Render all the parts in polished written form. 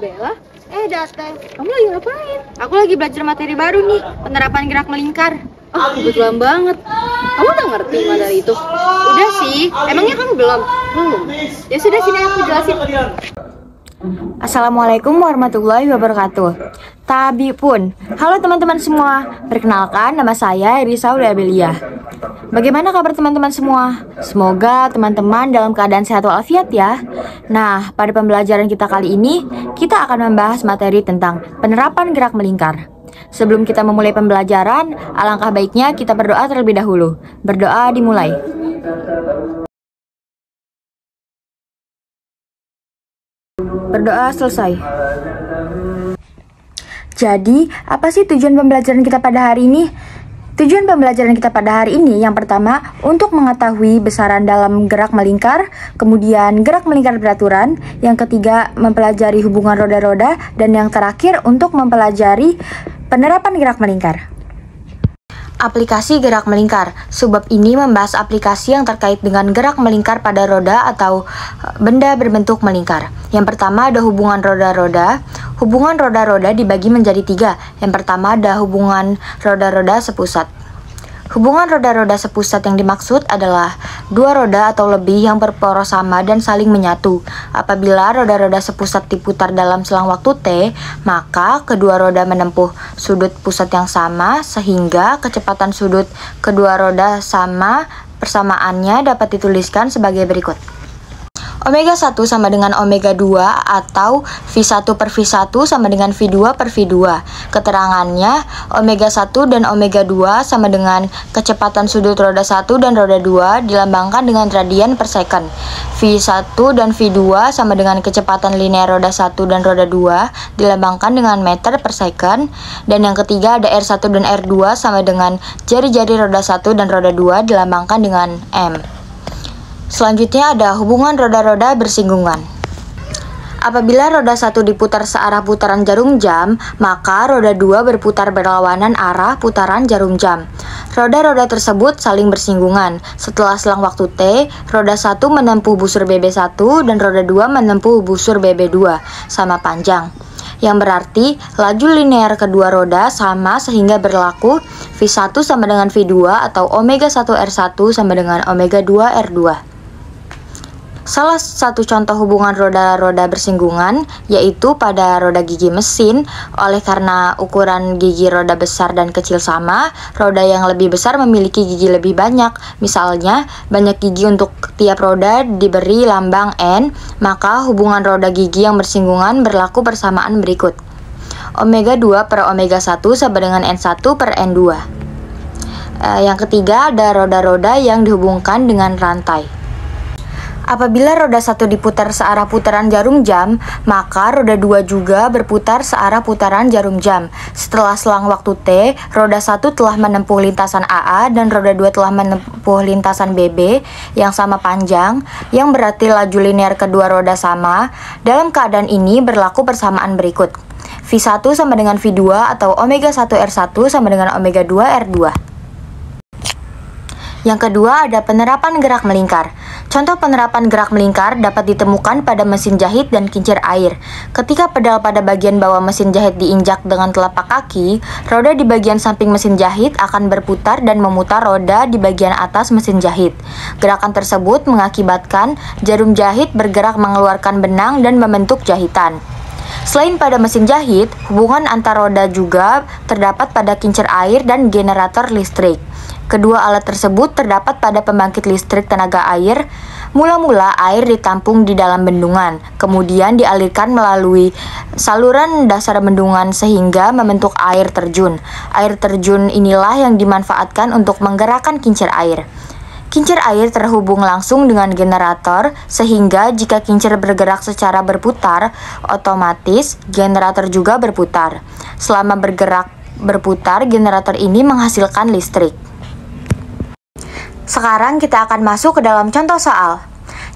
Bella, Date, kamu lagi ngapain? Aku lagi belajar materi baru nih, penerapan gerak melingkar. Oh, kebetulan banget. Kamu udah ngerti materi itu? Udah sih, emangnya kamu belum? Belum. Ya sudah, sini aku jelasin. Assalamualaikum warahmatullahi wabarakatuh. Tabi pun. Halo teman-teman semua. Perkenalkan, nama saya Risa Abelia. Bagaimana kabar teman-teman semua? Semoga teman-teman dalam keadaan sehat walafiat ya. Nah, pada pembelajaran kita kali ini, kita akan membahas materi tentang penerapan gerak melingkar. Sebelum kita memulai pembelajaran, alangkah baiknya kita berdoa terlebih dahulu. Berdoa dimulai. Berdoa selesai. Jadi, apa sih tujuan pembelajaran kita pada hari ini? Tujuan pembelajaran kita pada hari ini yang pertama, untuk mengetahui besaran dalam gerak melingkar, kemudian gerak melingkar beraturan, yang ketiga, mempelajari hubungan roda-roda, dan yang terakhir, untuk mempelajari penerapan gerak melingkar. Aplikasi gerak melingkar. Subbab ini membahas aplikasi yang terkait dengan gerak melingkar pada roda atau benda berbentuk melingkar. Yang pertama ada hubungan roda-roda. Hubungan roda-roda dibagi menjadi tiga. Yang pertama ada hubungan roda-roda sepusat. Hubungan roda-roda sepusat yang dimaksud adalah dua roda atau lebih yang berporos sama dan saling menyatu. Apabila roda-roda sepusat diputar dalam selang waktu T, maka kedua roda menempuh sudut pusat yang sama sehingga kecepatan sudut kedua roda sama. Persamaannya dapat dituliskan sebagai berikut. Omega 1 sama dengan Omega 2 atau V1 per V1 sama dengan V2 per V2. Keterangannya, Omega 1 dan Omega 2 sama dengan kecepatan sudut roda 1 dan roda 2 dilambangkan dengan radian per second. V1 dan V2 sama dengan kecepatan linear roda 1 dan roda 2 dilambangkan dengan meter per second. Dan yang ketiga ada R1 dan R2 sama dengan jari-jari roda 1 dan roda 2 dilambangkan dengan M. Selanjutnya ada hubungan roda-roda bersinggungan. Apabila roda 1 diputar searah putaran jarum jam, maka roda 2 berputar berlawanan arah putaran jarum jam. Roda-roda tersebut saling bersinggungan. Setelah selang waktu T, roda 1 menempuh busur BB1 dan roda 2 menempuh busur BB2 sama panjang. Yang berarti laju linear kedua roda sama sehingga berlaku V1 sama dengan V2 atau Omega 1 R1 sama dengan Omega 2 R2. Salah satu contoh hubungan roda-roda bersinggungan yaitu pada roda gigi mesin. Oleh karena ukuran gigi roda besar dan kecil sama, roda yang lebih besar memiliki gigi lebih banyak. Misalnya, banyak gigi untuk tiap roda diberi lambang N, maka hubungan roda gigi yang bersinggungan berlaku persamaan berikut. Omega 2 per Omega 1 sama dengan N1 per N2. Yang ketiga ada roda-roda yang dihubungkan dengan rantai. Apabila roda 1 diputar searah putaran jarum jam, maka roda 2 juga berputar searah putaran jarum jam. Setelah selang waktu T, roda 1 telah menempuh lintasan AA dan roda 2 telah menempuh lintasan BB yang sama panjang, yang berarti laju linear kedua roda sama. Dalam keadaan ini berlaku persamaan berikut. V1 sama dengan V2 atau Omega 1 R1 sama dengan Omega 2 R2. Yang kedua ada penerapan gerak melingkar. Contoh penerapan gerak melingkar dapat ditemukan pada mesin jahit dan kincir air. Ketika pedal pada bagian bawah mesin jahit diinjak dengan telapak kaki, roda di bagian samping mesin jahit akan berputar dan memutar roda di bagian atas mesin jahit. Gerakan tersebut mengakibatkan jarum jahit bergerak mengeluarkan benang dan membentuk jahitan. Selain pada mesin jahit, hubungan antar roda juga terdapat pada kincir air dan generator listrik. Kedua alat tersebut terdapat pada pembangkit listrik tenaga air. Mula-mula air ditampung di dalam bendungan, kemudian dialirkan melalui saluran dasar bendungan sehingga membentuk air terjun. Air terjun inilah yang dimanfaatkan untuk menggerakkan kincir air. Kincir air terhubung langsung dengan generator, sehingga jika kincir bergerak secara berputar, otomatis generator juga berputar. Selama berputar, generator ini menghasilkan listrik. Sekarang kita akan masuk ke dalam contoh soal.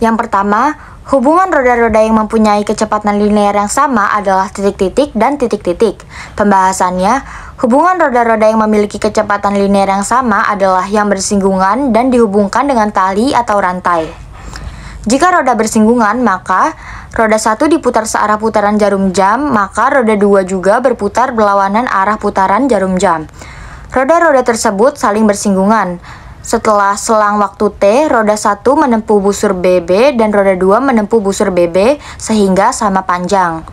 Yang pertama, hubungan roda-roda yang mempunyai kecepatan linear yang sama adalah titik-titik dan titik-titik. Pembahasannya, hubungan roda-roda yang memiliki kecepatan linear yang sama adalah yang bersinggungan dan dihubungkan dengan tali atau rantai. Jika roda bersinggungan, maka roda 1 diputar searah putaran jarum jam, maka roda 2 juga berputar berlawanan arah putaran jarum jam. Roda-roda tersebut saling bersinggungan. Setelah selang waktu T, roda 1 menempuh busur BB dan roda 2 menempuh busur BB sehingga sama panjang.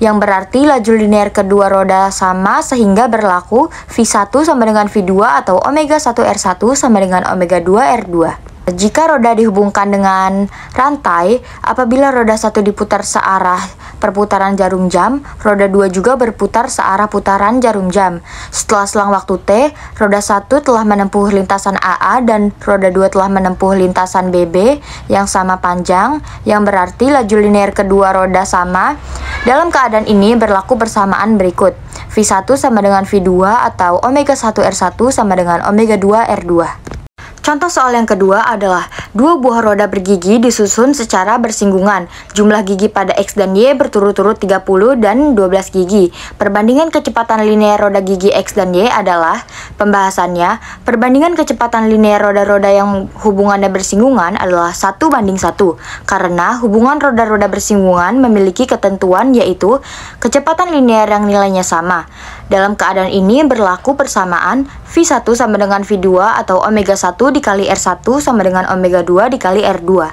Yang berarti laju linear kedua roda sama sehingga berlaku V1 sama dengan V2 atau omega 1 R1 sama dengan omega 2 R2. Jika roda dihubungkan dengan rantai, apabila roda 1 diputar searah perputaran jarum jam, roda 2 juga berputar searah putaran jarum jam. Setelah selang waktu T, roda 1 telah menempuh lintasan AA dan roda 2 telah menempuh lintasan BB yang sama panjang, yang berarti laju linear kedua roda sama. Dalam keadaan ini berlaku persamaan berikut. V1 sama dengan V2 atau omega 1 R1 sama dengan omega 2 R2. Contoh soal yang kedua adalah dua buah roda bergigi disusun secara bersinggungan. Jumlah gigi pada X dan Y berturut-turut 30 dan 12 gigi. Perbandingan kecepatan linear roda gigi X dan Y adalah, pembahasannya, perbandingan kecepatan linear roda-roda yang hubungannya bersinggungan adalah 1:1. Karena hubungan roda-roda bersinggungan memiliki ketentuan yaitu kecepatan linear yang nilainya sama. Dalam keadaan ini berlaku persamaan V1 sama dengan V2 atau omega 1 dikali R1 sama dengan omega 2 dikali R2.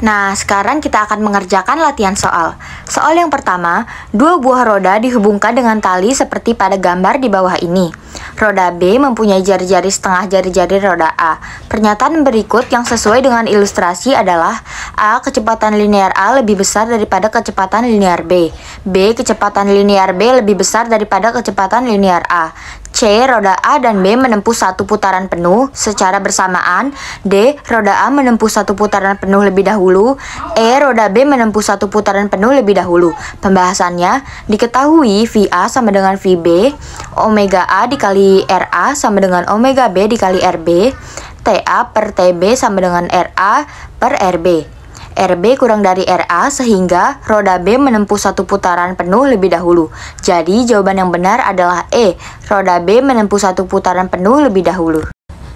Nah, sekarang kita akan mengerjakan latihan soal. Soal yang pertama, dua buah roda dihubungkan dengan tali seperti pada gambar di bawah ini. Roda B mempunyai jari-jari setengah jari-jari roda A. Pernyataan berikut yang sesuai dengan ilustrasi adalah A. Kecepatan linear A lebih besar daripada kecepatan linear B. B. Kecepatan linear B lebih besar daripada kecepatan linear A. C. Roda A dan B menempuh satu putaran penuh secara bersamaan. D. Roda A menempuh satu putaran penuh lebih dahulu. E. Roda B menempuh satu putaran penuh lebih dahulu. Pembahasannya, diketahui VA sama dengan VB, omega A dikali RA sama dengan omega B dikali RB, TA per TB sama dengan RA per RB. RB kurang dari RA sehingga roda B menempuh satu putaran penuh lebih dahulu. Jadi jawaban yang benar adalah E. Roda B menempuh satu putaran penuh lebih dahulu.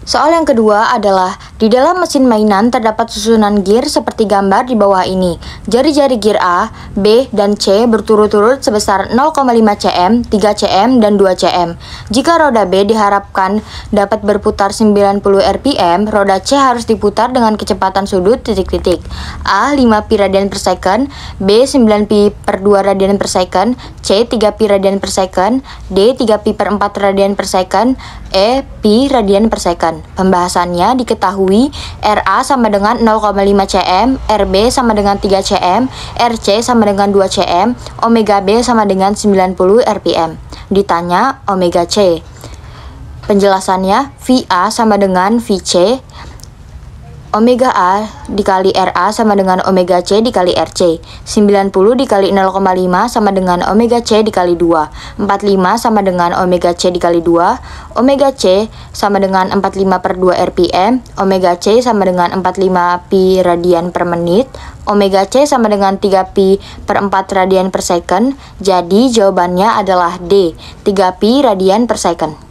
Soal yang kedua adalah, di dalam mesin mainan terdapat susunan gear seperti gambar di bawah ini. Jari-jari gear A, B, dan C berturut-turut sebesar 0,5 cm, 3 cm, dan 2 cm. Jika roda B diharapkan dapat berputar 90 rpm, roda C harus diputar dengan kecepatan sudut titik-titik. A. 5 pi radian per second, B. 9 pi per 2 radian per second, C. 3 pi radian per second, D. 3 pi per 4 radian per second, E. pi radian per second. Pembahasannya, diketahui RA sama dengan 0,5 cm, RB sama dengan 3 cm, RC sama dengan 2 cm, omega B sama dengan 90 rpm. Ditanya omega C. Penjelasannya, VA sama dengan VC, omega A dikali RA sama dengan omega C dikali RC. 90 dikali 0,5 sama dengan omega C dikali 2. 45 sama dengan omega C dikali 2. Omega C sama dengan 45 per 2 rpm. Omega C sama dengan 45 pi radian per menit. Omega C sama dengan 3 pi per 4 radian per second. Jadi jawabannya adalah D, 3 pi radian per second.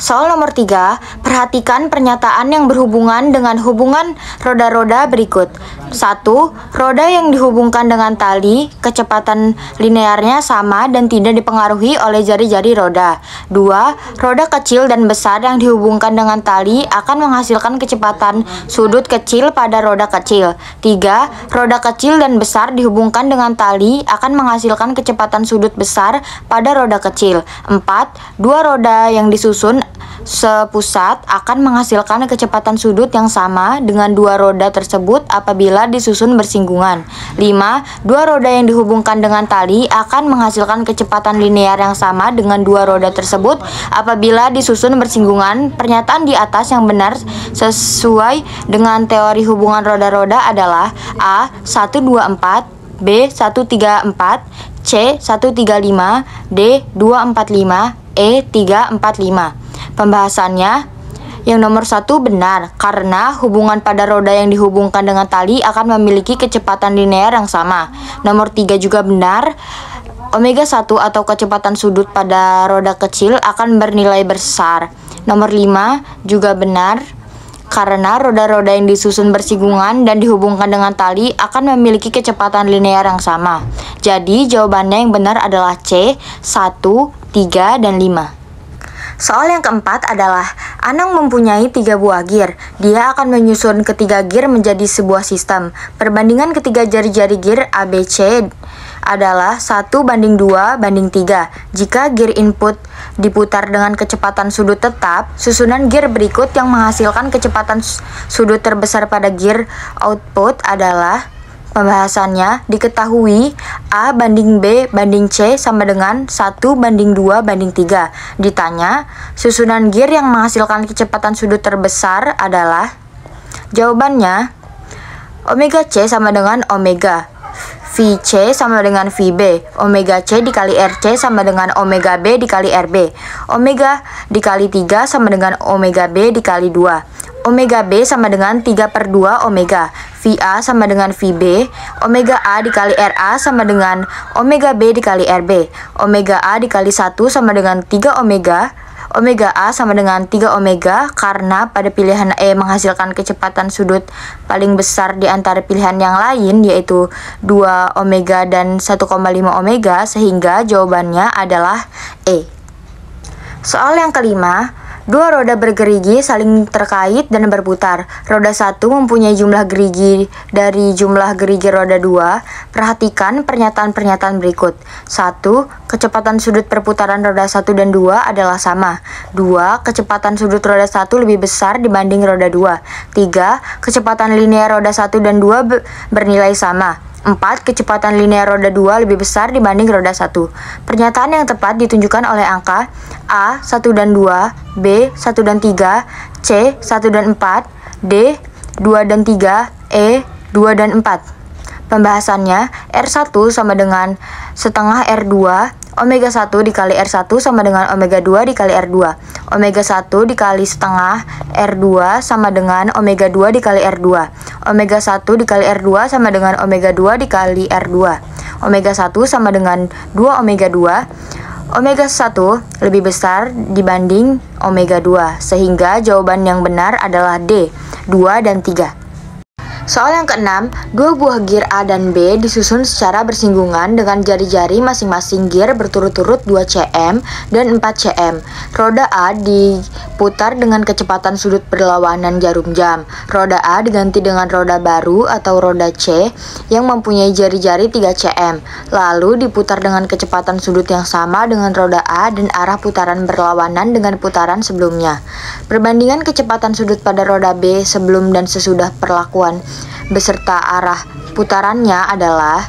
Soal nomor 3, perhatikan pernyataan yang berhubungan dengan hubungan roda-roda berikut. 1. Roda yang dihubungkan dengan tali, kecepatan linearnya sama dan tidak dipengaruhi oleh jari-jari roda. 2. Roda kecil dan besar yang dihubungkan dengan tali akan menghasilkan kecepatan sudut kecil pada roda kecil. 3. Roda kecil dan besar dihubungkan dengan tali akan menghasilkan kecepatan sudut besar pada roda kecil. 4. Dua roda yang disusun sepusat akan menghasilkan kecepatan sudut yang sama dengan dua roda tersebut apabila disusun bersinggungan. 5. Dua roda yang dihubungkan dengan tali akan menghasilkan kecepatan linear yang sama dengan dua roda tersebut apabila disusun bersinggungan. Pernyataan di atas yang benar sesuai dengan teori hubungan roda-roda adalah A. 124, B. 134, C. 135, D. 245, E. 345. Pembahasannya, yang nomor 1 benar, karena hubungan pada roda yang dihubungkan dengan tali akan memiliki kecepatan linear yang sama. Nomor 3 juga benar, omega 1 atau kecepatan sudut pada roda kecil akan bernilai besar. Nomor 5 juga benar, karena roda-roda yang disusun bersinggungan dan dihubungkan dengan tali akan memiliki kecepatan linear yang sama. Jadi jawabannya yang benar adalah C, 1, 3, dan 5. Soal yang keempat adalah Anang mempunyai 3 buah gear. Dia akan menyusun ketiga gear menjadi sebuah sistem. Perbandingan ketiga jari-jari gear ABC adalah 1:2:3. Jika gear input diputar dengan kecepatan sudut tetap, susunan gear berikut yang menghasilkan kecepatan sudut terbesar pada gear output adalah. Pembahasannya diketahui A banding B banding C sama dengan 1:2:3. Ditanya, susunan gear yang menghasilkan kecepatan sudut terbesar adalah. Jawabannya, omega C sama dengan omega VC sama dengan VB. Omega C dikali RC sama dengan omega B dikali RB. Omega dikali 3 sama dengan omega B dikali 2. Omega B sama dengan 3/2 omega. VA sama dengan VB. Omega A dikali RA sama dengan omega B dikali RB. Omega A dikali 1 sama dengan 3 omega. Omega A sama dengan 3 omega karena pada pilihan E menghasilkan kecepatan sudut paling besar di antara pilihan yang lain, yaitu 2 omega dan 1,5 omega, sehingga jawabannya adalah E. Soal yang kelima, dua roda bergerigi saling terkait dan berputar. Roda 1 mempunyai jumlah gerigi dari jumlah gerigi roda 2. Perhatikan pernyataan-pernyataan berikut. 1. Kecepatan sudut perputaran roda 1 dan 2 adalah sama. 2. Kecepatan sudut roda 1 lebih besar dibanding roda 2. 3. Kecepatan linear roda 1 dan 2 bernilai sama. 4. Kecepatan linear roda 2 lebih besar dibanding roda 1. Pernyataan yang tepat ditunjukkan oleh angka A 1 dan 2, B 1 dan 3, C 1 dan 4, D 2 dan 3, E 2 dan 4. Pembahasannya, R1 sama dengan setengah R2, omega 1 dikali R1 sama dengan omega 2 dikali R2. Omega 1 dikali setengah R2 sama dengan omega 2 dikali R2. Omega 1 dikali R2 sama dengan omega 2 dikali R2. Omega 1 sama dengan 2 omega 2. Omega 1 lebih besar dibanding omega 2, sehingga jawaban yang benar adalah D, 2 dan 3. Soal yang keenam, dua buah gear A dan B disusun secara bersinggungan dengan jari-jari masing-masing gear berturut-turut 2 cm dan 4 cm. Roda A diputar dengan kecepatan sudut berlawanan jarum jam. Roda A diganti dengan roda baru atau roda C yang mempunyai jari-jari 3 cm. Lalu diputar dengan kecepatan sudut yang sama dengan roda A dan arah putaran berlawanan dengan putaran sebelumnya. Perbandingan kecepatan sudut pada roda B sebelum dan sesudah perlakuan beserta arah putarannya adalah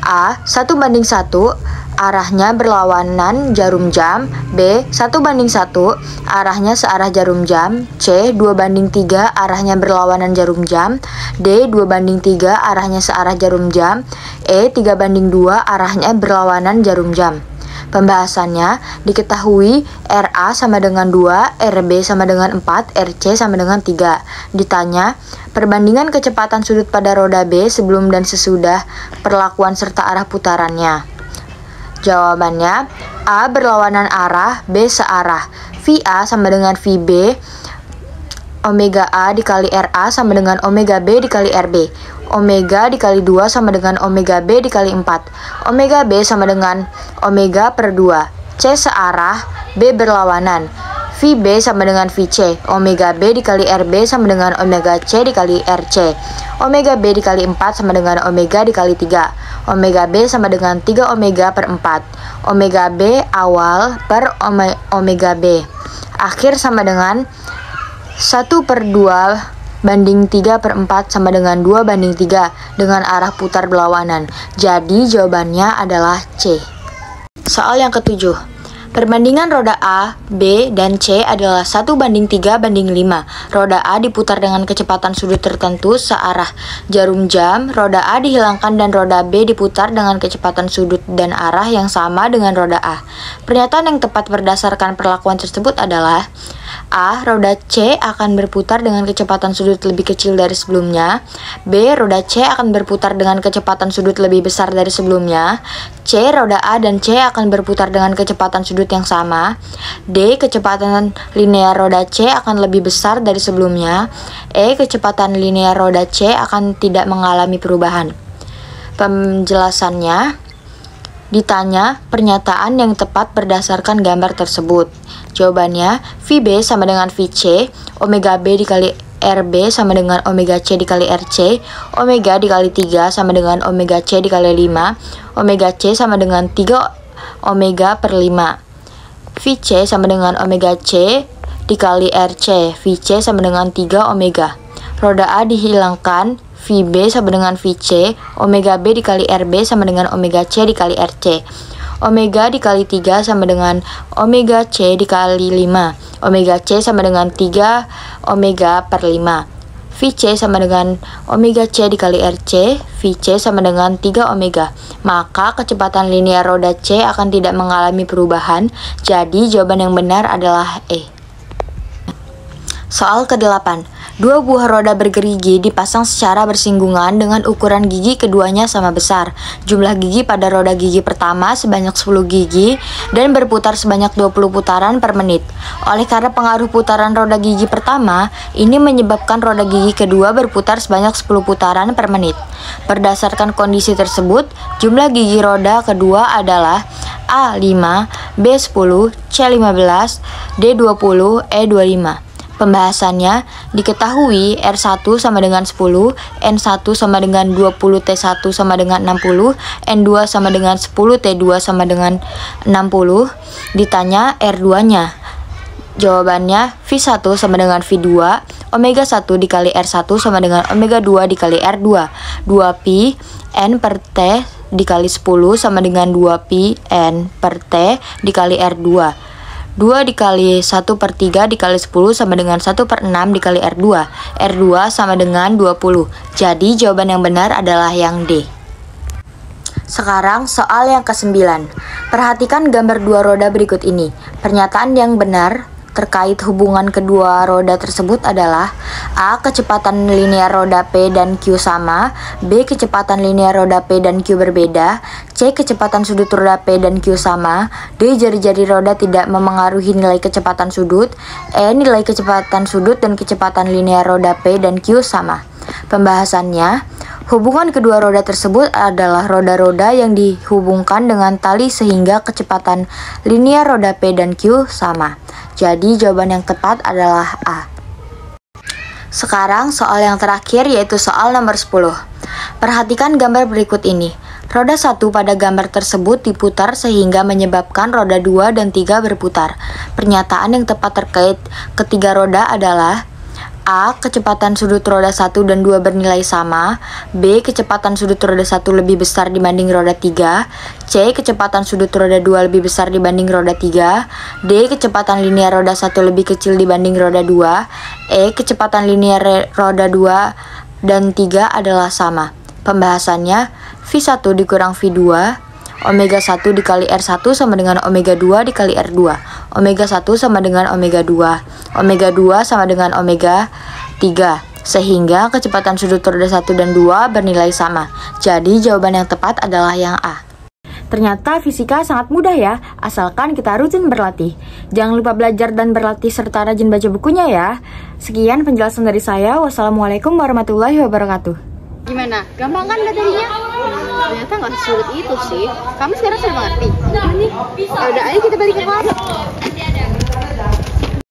A 1:1, arahnya berlawanan jarum jam. B 1:1, arahnya searah jarum jam. C 2:3, arahnya berlawanan jarum jam. D 2:3, arahnya searah jarum jam. E 3:2, arahnya berlawanan jarum jam. Pembahasannya diketahui RA sama dengan 2, RB sama dengan 4, RC sama dengan 3. Ditanya, perbandingan kecepatan sudut pada roda B sebelum dan sesudah perlakuan serta arah putarannya. Jawabannya, A berlawanan arah, B searah. VA sama dengan VB, omega A dikali RA sama dengan omega B dikali RB. Omega dikali 2 sama dengan omega B dikali 4. Omega B sama dengan omega per 2. C searah, B berlawanan. VB sama dengan VC. Omega B dikali RB sama dengan omega C dikali RC. Omega B dikali 4 sama dengan omega dikali 3. Omega B sama dengan 3 omega per 4. Omega B awal per omega B akhir sama dengan 1/2 banding 3/4 sama dengan 2/3 dengan arah putar berlawanan. Jadi jawabannya adalah C. Soal yang ketujuh, perbandingan roda A, B, dan C adalah 1:3:5. Roda A diputar dengan kecepatan sudut tertentu searah jarum jam. Roda A dihilangkan dan roda B diputar dengan kecepatan sudut dan arah yang sama dengan roda A. Pernyataan yang tepat berdasarkan perlakuan tersebut adalah A. Roda C akan berputar dengan kecepatan sudut lebih kecil dari sebelumnya. B. Roda C akan berputar dengan kecepatan sudut lebih besar dari sebelumnya. C. Roda A dan C akan berputar dengan kecepatan sudut yang sama. D. Kecepatan linear roda C akan lebih besar dari sebelumnya. E. Kecepatan linear roda C akan tidak mengalami perubahan. Penjelasannya, ditanya pernyataan yang tepat berdasarkan gambar tersebut. Jawabannya, VB sama dengan VC, omega B dikali RB sama dengan omega C dikali RC, omega dikali 3 sama dengan omega C dikali 5, omega C sama dengan 3 omega per 5. VC sama dengan omega C dikali RC, VC sama dengan 3 omega. Roda A dihilangkan, VB sama dengan VC, omega B dikali RB sama dengan omega C dikali RC. Omega dikali 3 sama dengan omega C dikali 5. Omega C sama dengan 3 omega per 5. VC sama dengan omega C dikali RC. VC sama dengan 3 omega. Maka kecepatan linear roda C akan tidak mengalami perubahan. Jadi jawaban yang benar adalah E. Soal ke-8. Dua buah roda bergerigi dipasang secara bersinggungan dengan ukuran gigi keduanya sama besar. Jumlah gigi pada roda gigi pertama sebanyak 10 gigi dan berputar sebanyak 20 putaran per menit. Oleh karena pengaruh putaran roda gigi pertama, ini menyebabkan roda gigi kedua berputar sebanyak 10 putaran per menit. Berdasarkan kondisi tersebut, jumlah gigi roda kedua adalah A5, B10, C15, D20, E25. Pembahasannya, diketahui R1 sama dengan 10, N1 sama dengan 20, T1 sama dengan 60, N2 sama dengan 10, T2 sama dengan 60. Ditanya R2-nya. Jawabannya, V1 sama dengan V2, omega 1 dikali R1 sama dengan omega 2 dikali R2. 2pi N per T dikali 10 sama dengan 2pi N per T dikali R2. 2 dikali 1 per 3 dikali 10 sama dengan 1 per 6 dikali R2. R2 sama dengan 20. Jadi jawaban yang benar adalah yang D. Sekarang soal yang ke-9. Perhatikan gambar dua roda berikut ini. Pernyataan yang benar terkait hubungan kedua roda tersebut adalah A. Kecepatan linear roda P dan Q sama. B. Kecepatan linear roda P dan Q berbeda. C. Kecepatan sudut roda P dan Q sama. D. Jari-jari roda tidak memengaruhi nilai kecepatan sudut. E. Nilai kecepatan sudut dan kecepatan linear roda P dan Q sama. Pembahasannya, hubungan kedua roda tersebut adalah roda-roda yang dihubungkan dengan tali sehingga kecepatan linear roda P dan Q sama. Jadi jawaban yang tepat adalah A. Sekarang soal yang terakhir yaitu soal nomor 10. Perhatikan gambar berikut ini. Roda 1 pada gambar tersebut diputar sehingga menyebabkan roda 2 dan 3 berputar. Pernyataan yang tepat terkait ketiga roda adalah A. Kecepatan sudut roda 1 dan 2 bernilai sama. B. Kecepatan sudut roda 1 lebih besar dibanding roda 3. C. Kecepatan sudut roda 2 lebih besar dibanding roda 3. D. Kecepatan linear roda 1 lebih kecil dibanding roda 2. E. Kecepatan linear roda 2 dan 3 adalah sama. Pembahasannya, V1 dikurang V2, omega 1 dikali R1 sama dengan omega 2 dikali R2. Omega 1 sama dengan omega 2. Omega 2 sama dengan omega 3. Sehingga kecepatan sudut roda 1 dan 2 bernilai sama. Jadi jawaban yang tepat adalah yang A. Ternyata fisika sangat mudah ya, asalkan kita rutin berlatih. Jangan lupa belajar dan berlatih serta rajin baca bukunya ya. Sekian penjelasan dari saya. Wassalamualaikum warahmatullahi wabarakatuh. Gimana? Gampang kan materinya? Ternyata nggak sulit itu sih. Kamu sekarang sudah mengerti? Ini. Ya udah, ayo kita balik ke kelas.